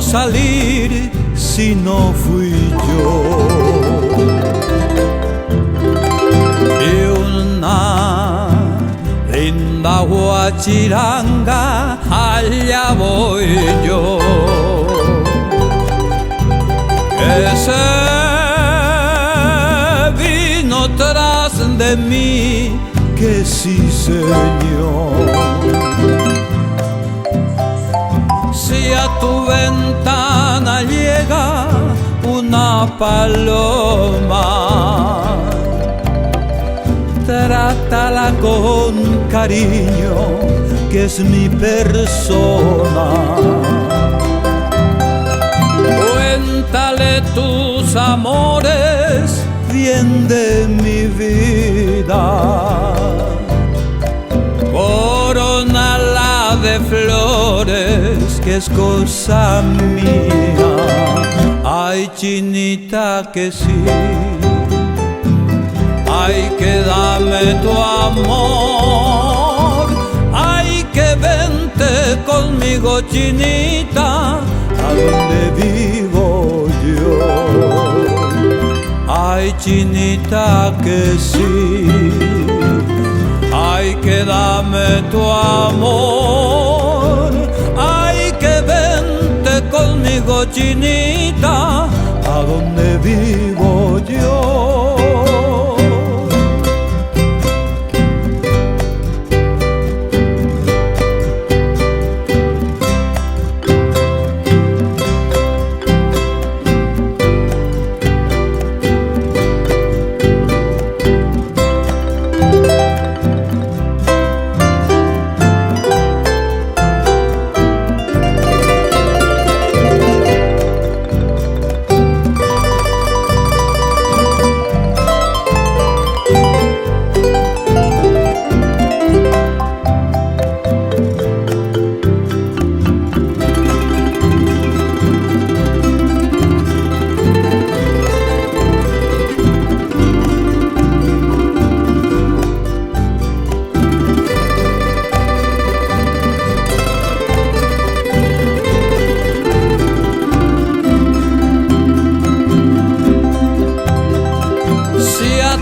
salir si no fui yo? Y una linda guachiranga, allá voy yo. Ese vino tras de mí, que sí, señor. Si a tu ventana llega una paloma, trátala con cariño, que es mi persona. Cuéntale tus amores, bien de mi vida. Corónala de flores, que es cosa mía. Ay, chinita, que sí. Ay, que dame tu amor. Ay, que vente conmigo, chinita, a donde vivo yo. Ay, chinita, que sí. Ay, que dame tu amor. Ay, que vente conmigo, chinita, a donde vivo yo.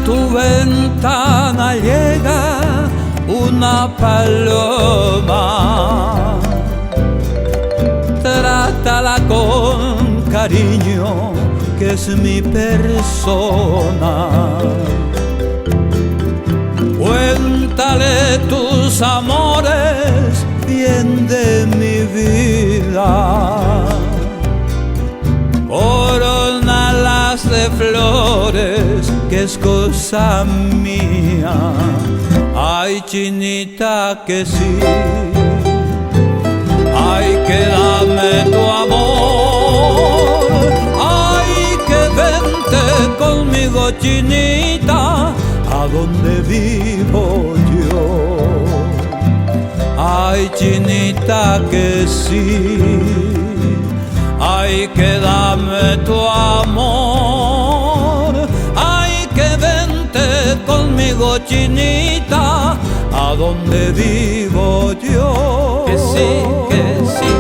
Tu ventana llega una paloma, trátala con cariño, que es mi persona. Cuéntale tus amores, bien de mi vida. Corónalas de flores, que es cosa mía. Ay, chinita, que sí. Ay, que dame tu amor. Ay, que vente conmigo, chinita, a donde vivo yo. Ay, chinita, que sí. Ay, que dame tu amor. Ay, que vente conmigo, chinita, a donde vivo yo. Que sí, que sí.